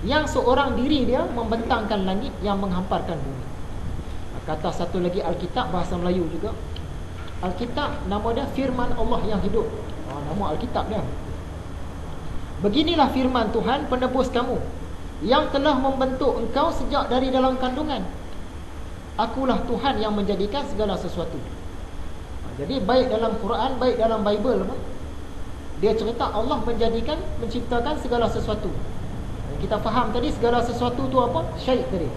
Yang seorang diri dia membentangkan langit, yang menghamparkan bumi. Kata satu lagi Alkitab, bahasa Melayu juga. Alkitab nama dia firman Allah yang hidup. Nama Alkitab dia. Beginilah firman Tuhan penebus kamu, yang telah membentuk engkau sejak dari dalam kandungan. Akulah Tuhan yang menjadikan segala sesuatu. Jadi baik dalam Quran, baik dalam Bible, dia cerita Allah menjadikan, menciptakan segala sesuatu. Kita faham tadi segala sesuatu tu apa? Syai' tadi.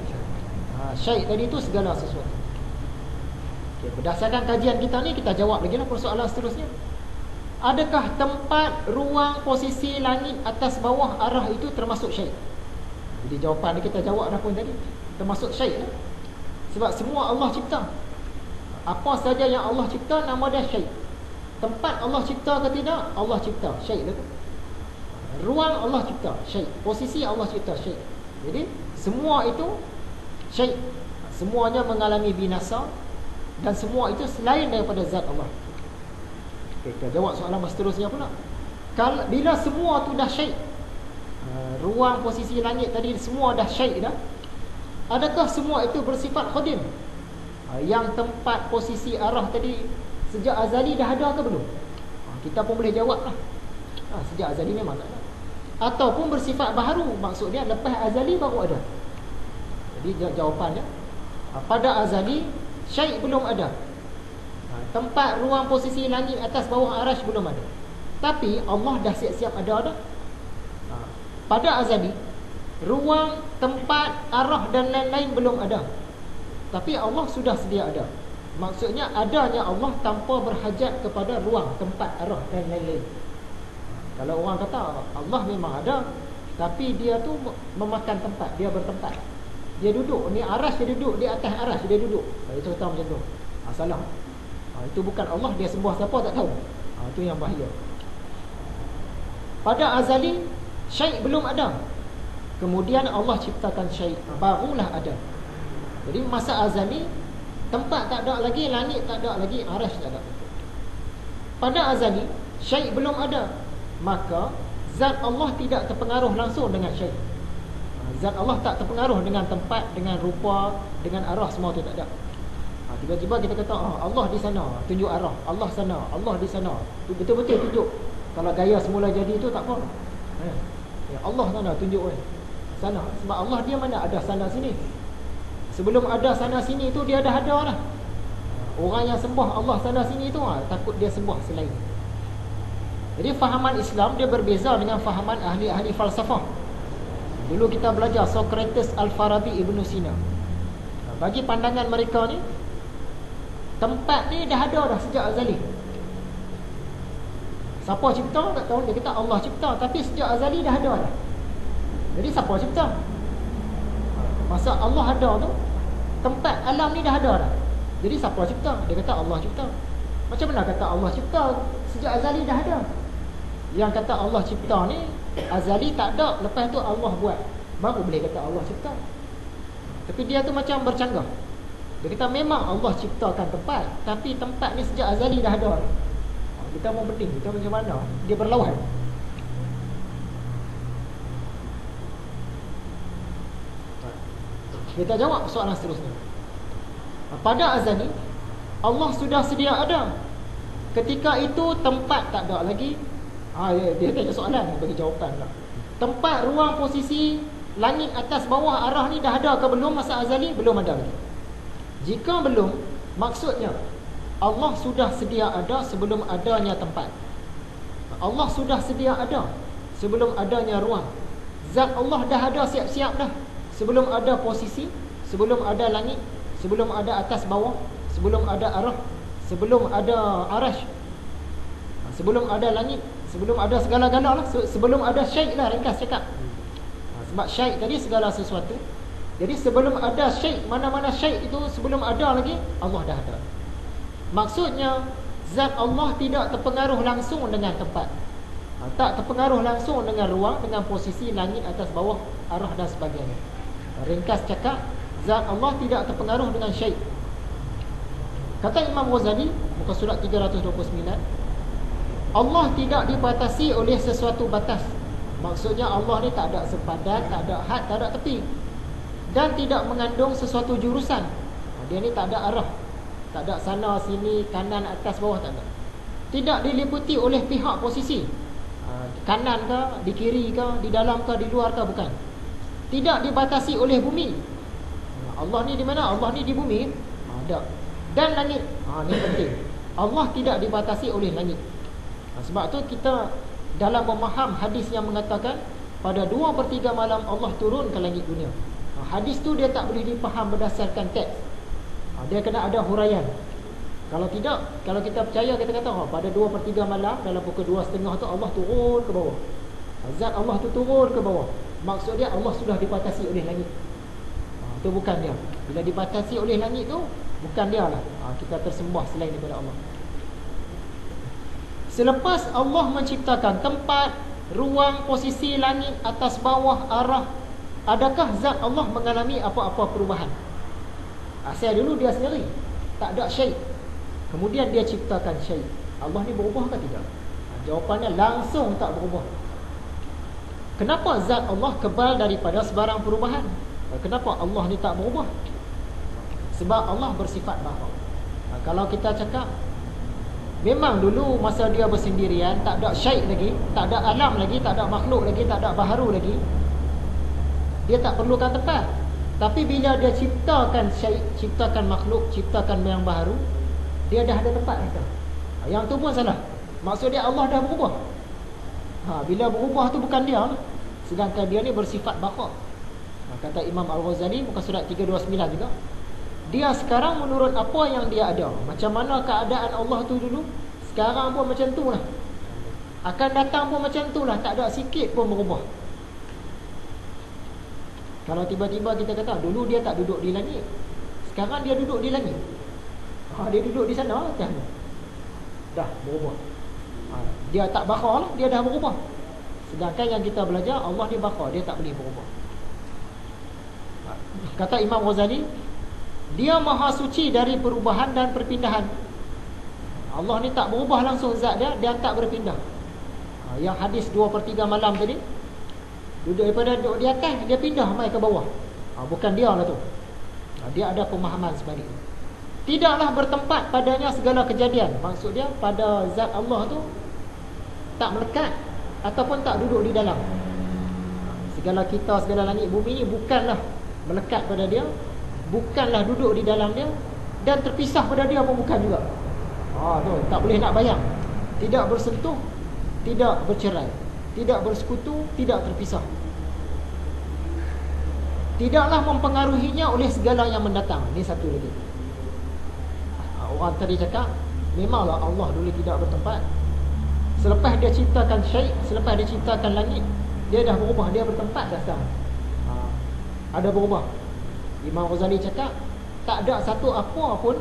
Syai' tadi itu segala sesuatu. Okay, berdasarkan kajian kita ni, kita jawab lagi lah persoalan seterusnya. Adakah tempat, ruang, posisi, langit, atas, bawah, arah itu termasuk syai'? Jadi jawapan kita jawab dah pun tadi, termasuk syai' lah. Sebab semua Allah cipta. Apa saja yang Allah cipta, nama dia syai'. Tempat Allah cipta ke tidak? Allah cipta, syai' lah tu. Ruang Allah cipta, syai'. Posisi Allah cipta, syai'. Jadi semua itu syai'. Semuanya mengalami binasa, dan semua itu selain daripada zat Allah. Okay, kita jawab soalan seterusnya pula. Bila semua tu dah syai', ruang, posisi, langit tadi semua dah syai' dah, adakah semua itu bersifat qadim? Yang tempat, posisi, arah tadi sejak azali dah ada ke belum? Kita pun boleh jawab lah. Sejak azali memang tak ada. Ataupun bersifat baharu, maksudnya lepas azali baru ada. Jadi jawapannya, pada azali syai' belum ada. Tempat, ruang, posisi, langit, atas, bawah, arasy belum ada. Tapi Allah dah siap-siap ada dah. Pada azali, ruang, tempat, arah dan lain-lain belum ada. Tapi Allah sudah sedia ada. Maksudnya adanya Allah tanpa berhajat kepada ruang, tempat, arah dan lain-lain. Kalau orang kata Allah memang ada, tapi dia tu memakan tempat, dia bertempat. Dia duduk, ni arasy dia duduk, di atas arasy dia duduk. Itu kata macam tu. Salah. Itu bukan Allah, dia sembah siapa tak tahu. Itu yang bahaya. Pada azali syai' belum ada. Kemudian Allah ciptakan syai', barulah ada. Jadi masa azali tempat tak ada lagi, langit tak ada lagi, arasy tak ada. Pada azali syai' belum ada, maka zat Allah tidak terpengaruh langsung dengan syai'. Zat Allah tak terpengaruh dengan tempat, dengan rupa, dengan arah, semua tu tak ada. Tiba-tiba kita kata Allah di sana, tunjuk arah. Allah sana, Allah di sana. Betul-betul tunjuk. Kalau gaya semula jadi itu tak apa. Allah sana tunjuk sana. Sebab Allah dia mana ada sana sini. Sebelum ada sana sini itu dia dah ada dah. Orang yang sembah Allah sana sini itu takut dia sembah selain. Jadi fahaman Islam dia berbeza dengan fahaman ahli-ahli falsafah. Dulu kita belajar Socrates, Al-Farabi, Ibn Sina. Bagi pandangan mereka ni, tempat ni dah ada dah sejak azali. Siapa cipta tak tahu, dia kata Allah cipta, tapi sejak azali dah ada dah. Jadi siapa cipta? Masa Allah ada tu, tempat alam ni dah ada dah. Jadi siapa cipta? Dia kata Allah cipta. Macam mana kata Allah cipta? Sejak azali dah ada. Yang kata Allah cipta ni azali tak ada, lepas tu Allah buat, baru boleh kata Allah cipta. Tapi dia tu macam bercanggah. Dia kata memang Allah ciptakan tempat, tapi tempat ni sejak azali dah ada. Kita mau penting, kita macam mana? Dia berlawan. Kita jawab soalan seterusnya. Pada azali Allah sudah sedia ada. Ketika itu tempat tak ada lagi. Dia tanya soalan, bagi jawapan lah. Tempat, ruang, posisi, langit, atas, bawah, arah ni dah ada ke belum masa azali? Belum ada lagi. Jika belum, maksudnya Allah sudah sedia ada sebelum adanya tempat. Allah sudah sedia ada sebelum adanya ruang. Zat Allah dah ada siap-siap dah sebelum ada posisi, sebelum ada langit, sebelum ada atas bawah, sebelum ada arah, sebelum ada arasy, sebelum ada langit, sebelum ada segala-gala lah, sebelum ada syai' lah, ringkas cakap. Sebab syai' tadi segala sesuatu. Jadi sebelum ada syai', mana-mana syai' itu sebelum ada lagi, Allah dah ada. Maksudnya zat Allah tidak terpengaruh langsung dengan tempat, tak terpengaruh langsung dengan ruang, dengan posisi, langit, atas, bawah, arah dan sebagainya. Ringkas cakap, zat Allah tidak terpengaruh dengan syai'. Kata Imam Ghazali, muka surat 329, Allah tidak dibatasi oleh sesuatu batas. Maksudnya Allah ni tak ada sepadan, tak ada had, tak ada tepi, dan tidak mengandung sesuatu jurusan. Dia ni tak ada arah, tak ada sana sini, kanan atas bawah, tak ada. Tidak diliputi oleh pihak posisi, kanan ke, di kiri ke, di dalam ke, di luar ke, bukan. Tidak dibatasi oleh bumi. Allah ni di mana? Allah ni di bumi. Ada. Dan langit. Ni penting. Allah tidak dibatasi oleh langit. Sebab tu kita dalam memaham hadis yang mengatakan pada 2/3 malam Allah turun ke langit dunia. Hadis tu dia tak boleh dipaham berdasarkan teks. Dia kena ada huraian. Kalau tidak, kalau kita percaya, kita kata pada 2/3 malam, dalam pukul 2:30 tu Allah turun ke bawah. Zat Allah tu turun ke bawah. Maksud dia Allah sudah dibatasi oleh langit. Itu bukan dia. Bila dibatasi oleh langit tu, bukan dia lah. Kita tersembah selain daripada Allah. Selepas Allah menciptakan tempat, ruang, posisi, langit, atas, bawah, arah, adakah zat Allah mengalami apa-apa perubahan? Asal dulu dia sendiri, tak ada syai'. Kemudian dia ciptakan syai'. Allah ni berubah ke tidak? Jawapannya langsung tak berubah. Kenapa zat Allah kebal daripada sebarang perubahan? Kenapa Allah ni tak berubah? Sebab Allah bersifat baqa. Kalau kita cakap, memang dulu masa dia bersendirian, tak ada syai' lagi, tak ada alam lagi, tak ada makhluk lagi, tak ada baharu lagi, dia tak perlukan tempat. Tapi bila dia ciptakan syai', ciptakan makhluk, ciptakan yang baharu, dia dah ada tempat kita. Yang tu pun salah. Maksud dia Allah dah berubah. Bila berubah tu bukan dia lah. Sedangkan dia ni bersifat baqa. Kata Imam Al-Ghazali muka surat 329 juga, dia sekarang menurut apa yang dia ada. Macam mana keadaan Allah tu dulu, sekarang pun macam tu lah, akan datang pun macam tu lah. Tak ada sikit pun berubah. Kalau tiba-tiba kita kata dulu dia tak duduk di langit, sekarang dia duduk di langit, dia duduk di sana, dah berubah. Dia tak baqa lah, dia dah berubah. Sedangkan yang kita belajar, Allah dia baqa, dia tak boleh berubah. Kata Imam Ghazali, dia maha suci dari perubahan dan perpindahan. Allah ni tak berubah langsung zat dia, dia tak berpindah. Yang hadis 2/3 malam tadi, daripada duduk di atas, dia pindah mai ke bawah. Bukan dia lah tu. Dia ada pemahaman sebalik. Tidaklah bertempat padanya segala kejadian. Maksud dia, pada zat Allah tu tak melekat ataupun tak duduk di dalam. Segala kita, segala langit bumi ni bukanlah melekat pada dia, bukanlah duduk di dalam dia, dan terpisah pada dia pun bukan juga. Tu tak boleh nak bayang. Tidak bersentuh, tidak bercerai, tidak bersekutu, tidak terpisah. Tidaklah mempengaruhinya oleh segala yang mendatang. Ini satu lagi. Orang tadi cakap, memanglah Allah dulu tidak bertempat. Selepas dia ciptakan syai', selepas dia ciptakan langit, dia dah berubah, dia bertempat dah sekarang. Ada berubah. Imam Ghazali cakap, tak ada satu apa pun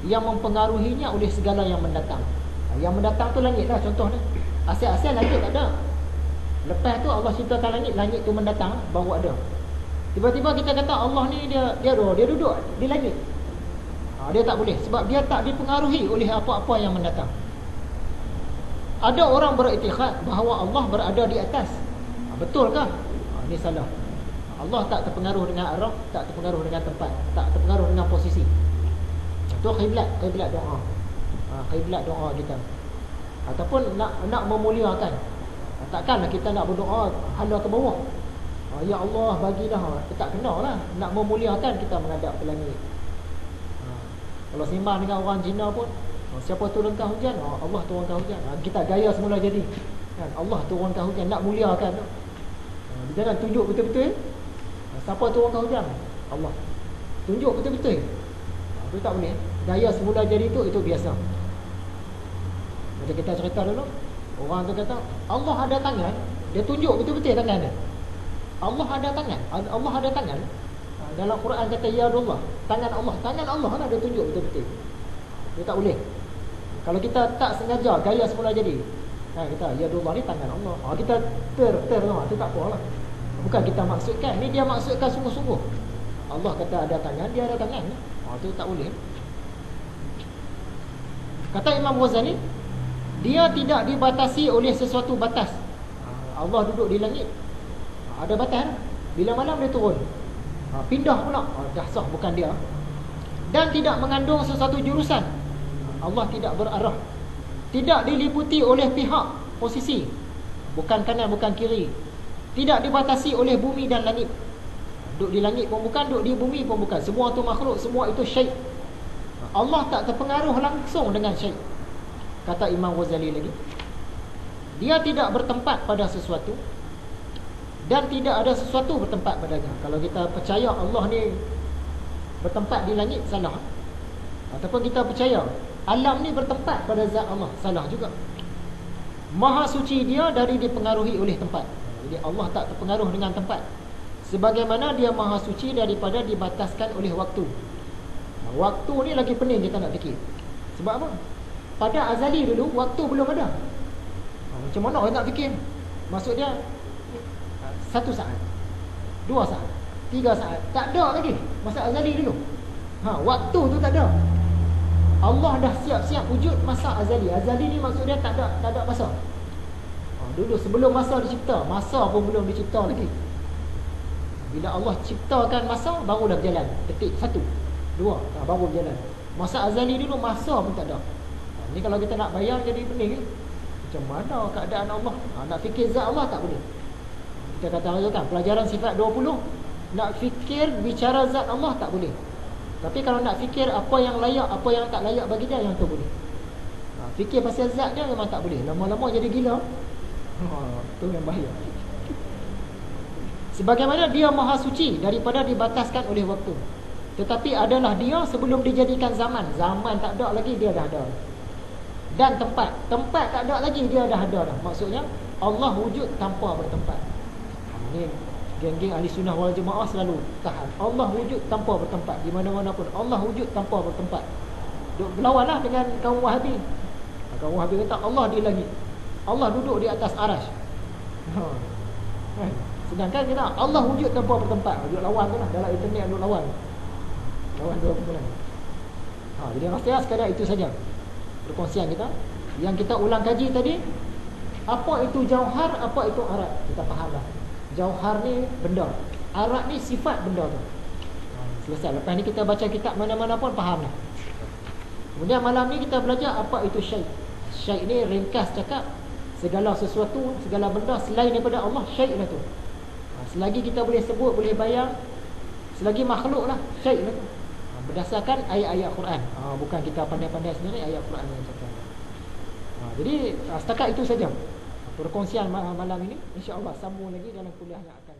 yang mempengaruhinya oleh segala yang mendatang. Yang mendatang tu langit lah contohnya. Asal-asal langit tak ada. Lepas tu Allah ciptakan langit, langit tu mendatang baru ada. Tiba-tiba kita kata Allah ni dia duduk di langit. Dia tak boleh, sebab dia tak dipengaruhi oleh apa-apa yang mendatang. Ada orang beriktikad bahawa Allah berada di atas. Betul ke? Ini salah. Allah tak terpengaruh dengan arah, tak terpengaruh dengan tempat, tak terpengaruh dengan posisi. Itu kiblat doa. Kiblat doa kita. Ataupun nak memuliakan. Takkanlah kita nak berdoa hala ke bawah. Ya Allah bagilah. Tak kena lah. Nak memuliakan kita menghadap ke langit. Kalau sembang dengan orang Cina pun, siapa turunkan hujan? Allah turunkan hujan. Kita gaya semula jadi. Allah turunkan hujan, nak muliakan. Jangan tunjuk betul-betul. Siapa turunkan hujan? Allah. Tunjuk betul-betul. Itu tak boleh. Gaya semula jadi itu biasa. Macam kita cerita dulu, orang tu kata Allah ada tangan, dia tunjuk betul-betul tangan dia. Allah ada tangan. Allah ada tangan. Dalam Quran kata ya Allah, tangan Allah lah dia tunjuk betul-betul. Dia tak boleh. Kalau kita tak sengaja gaya semula jadi, kita ya Allah ni tangan Allah. Kita itu tak apalah. Bukan kita maksudkan, ni dia maksudkan sungguh-sungguh. Allah kata ada tangan, dia ada tangan. Itu tak boleh. Kata Imam Ghazali, dia tidak dibatasi oleh sesuatu batas. Allah duduk di langit, ada batas. Bila malam dia turun, pindah pula, dah sah bukan dia. Dan tidak mengandung sesuatu jurusan. Allah tidak berarah, tidak diliputi oleh pihak posisi, bukan kanan bukan kiri, tidak dibatasi oleh bumi dan langit. Duduk di langit pun bukan, duduk di bumi pun bukan. Semua tu makhluk, semua itu syai'. Allah tak terpengaruh langsung dengan syai'. Kata Imam Ghazali lagi, dia tidak bertempat pada sesuatu dan tidak ada sesuatu bertempat padanya. Kalau kita percaya Allah ni bertempat di langit, salah. Ataupun kita percaya alam ni bertempat pada zat Allah, salah juga. Maha suci dia dari dipengaruhi oleh tempat. Jadi Allah tak terpengaruh dengan tempat, sebagaimana dia maha suci daripada dibataskan oleh waktu. Waktu ni lagi pening kita nak fikir. Sebab apa? Pada azali dulu waktu belum ada. Macam mana orang nak fikir? Maksud dia 1 saat, 2 saat, 3 saat, tak ada lagi masa azali dulu. Waktu tu tak ada. Allah dah siap-siap wujud masa azali. Azali ni maksud dia tak ada masa. Dulu sebelum masa dicipta, masa pun belum dicipta lagi. Bila Allah ciptakan masa, barulah berjalan. Detik 1, 2, baru berjalan. Masa azali dulu masa pun tak ada. Ni kalau kita nak bayang jadi pening. Macam mana keadaan Allah? Nak fikir zat Allah tak boleh. Kita kata kan pelajaran sifat 20, nak fikir bicara zat Allah tak boleh. Tapi kalau nak fikir apa yang layak, apa yang tak layak bagi dia, yang tu boleh. Fikir pasal zat dia memang tak boleh. Lama-lama jadi gila. Tu yang bahaya. Sebagaimana dia maha suci daripada dibataskan oleh waktu, tetapi adalah dia sebelum dijadikan zaman. Zaman tak ada lagi, dia dah ada. Dan tempat tak ada lagi, dia dah ada dah. Maksudnya Allah wujud tanpa bertempat. Ini geng-geng ahli sunnah wal jemaah selalu tahan. Allah wujud tanpa bertempat. Di mana-mana pun Allah wujud tanpa bertempat. Berlawanlah dengan kaum Wahabi. Kaum Wahabi kata Allah di langit, Allah duduk di atas arasy. Sedangkan kita Allah wujud tanpa bertempat. Duduk lawan tu lah. Dalam internet duduk lawan dua kumpulan. Jadi rasanya sekadar itu saja perkongsian kita. Yang kita ulang kaji tadi, apa itu jauhar, apa itu arat. Kita fahamlah. Jauhar ni benda, arat ni sifat benda tu. Selesai. Lepas ni kita baca kitab mana-mana pun fahamlah. Kemudian malam ni kita belajar apa itu syai'. Syai' ni ringkas cakap segala sesuatu, segala benda selain daripada Allah, syai' lah tu. Selagi kita boleh sebut, boleh bayang, selagi makhluk lah, syai' lah tu. Berdasarkan ayat-ayat Quran. Bukan kita pandai-pandai sendiri, ayat Quran yang cakap. Jadi setakat itu saja perkongsian malam ini. InsyaAllah sambung lagi dalam kuliah yang akan